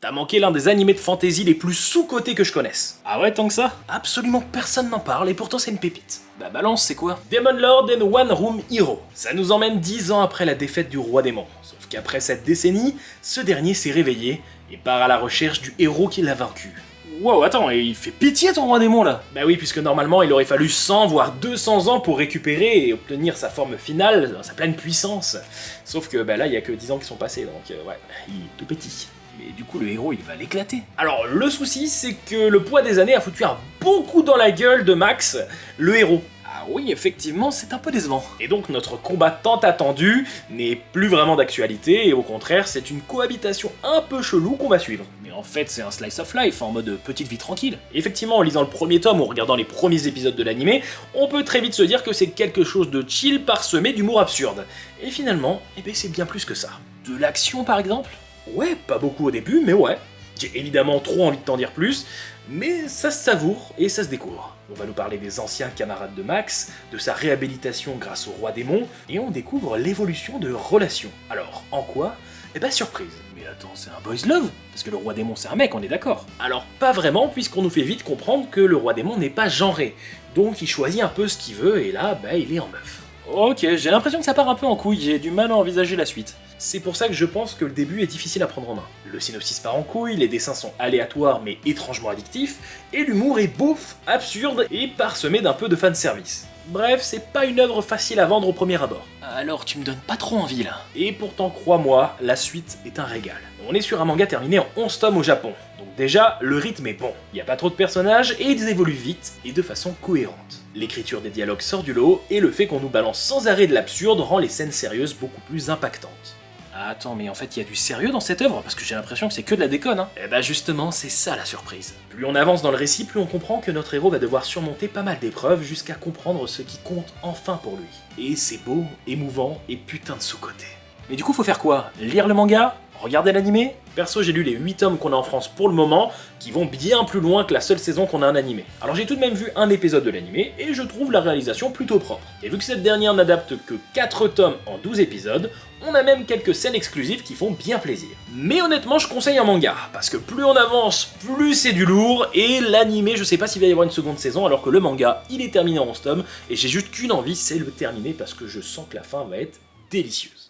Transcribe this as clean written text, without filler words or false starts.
T'as manqué l'un des animés de fantasy les plus sous-cotés que je connaisse. Ah ouais, tant que ça? Absolument personne n'en parle et pourtant c'est une pépite. Bah balance, c'est quoi? Demon Lord and One Room Hero. Ça nous emmène 10 ans après la défaite du roi démon. Sauf qu'après cette décennie, ce dernier s'est réveillé et part à la recherche du héros qui l'a vaincu. Wow, attends, et il fait pitié ton roi démon là? Bah oui, puisque normalement il aurait fallu 100 voire 200 ans pour récupérer et obtenir sa forme finale, dans sa pleine puissance. Sauf que bah là il y a que 10 ans qui sont passés, donc ouais, il est tout petit. Mais du coup le héros il va l'éclater. Alors le souci c'est que le poids des années a foutu un bon coup dans la gueule de Max, le héros. Ah oui, effectivement, c'est un peu décevant. Et donc notre combat tant attendu n'est plus vraiment d'actualité, et au contraire c'est une cohabitation un peu chelou qu'on va suivre. Mais en fait, c'est un slice of life en mode petite vie tranquille. Effectivement, en lisant le premier tome ou en regardant les premiers épisodes de l'animé, on peut très vite se dire que c'est quelque chose de chill parsemé d'humour absurde. Et finalement, eh ben c'est bien plus que ça. De l'action par exemple? Ouais, pas beaucoup au début, mais ouais. J'ai évidemment trop envie de t'en dire plus, mais ça se savoure et ça se découvre. On va nous parler des anciens camarades de Max, de sa réhabilitation grâce au roi démon, et on découvre l'évolution de relations. Alors, en quoi? Eh ben surprise. Mais attends, c'est un boys love? Parce que le roi démon c'est un mec, on est d'accord. Alors pas vraiment, puisqu'on nous fait vite comprendre que le roi démon n'est pas genré, donc il choisit un peu ce qu'il veut, et là, bah il est en meuf. Ok, j'ai l'impression que ça part un peu en couille, j'ai du mal à envisager la suite. C'est pour ça que je pense que le début est difficile à prendre en main. Le synopsis part en couille, les dessins sont aléatoires mais étrangement addictifs, et l'humour est beauf, absurde et parsemé d'un peu de fanservice. Bref, c'est pas une œuvre facile à vendre au premier abord. Alors tu me donnes pas trop envie là. Et pourtant, crois-moi, la suite est un régal. On est sur un manga terminé en 11 tomes au Japon, donc déjà, le rythme est bon. Il n'y a pas trop de personnages et ils évoluent vite et de façon cohérente. L'écriture des dialogues sort du lot et le fait qu'on nous balance sans arrêt de l'absurde rend les scènes sérieuses beaucoup plus impactantes. Attends, mais en fait, il y a du sérieux dans cette œuvre, parce que j'ai l'impression que c'est que de la déconne, hein. Et bah justement, c'est ça la surprise. Plus on avance dans le récit, plus on comprend que notre héros va devoir surmonter pas mal d'épreuves jusqu'à comprendre ce qui compte enfin pour lui. Et c'est beau, émouvant et putain de sous-côté. Mais du coup, faut faire quoi? Lire le manga? Regarder l'animé? Perso, j'ai lu les 8 tomes qu'on a en France pour le moment, qui vont bien plus loin que la seule saison qu'on a en animé. Alors j'ai tout de même vu un épisode de l'animé, et je trouve la réalisation plutôt propre. Et vu que cette dernière n'adapte que 4 tomes en 12 épisodes, on a même quelques scènes exclusives qui font bien plaisir. Mais honnêtement, je conseille un manga, parce que plus on avance, plus c'est du lourd, et l'animé, je sais pas s'il va y avoir une seconde saison, alors que le manga, il est terminé en 11 tomes, et j'ai juste qu'une envie, c'est le terminer, parce que je sens que la fin va être délicieuse.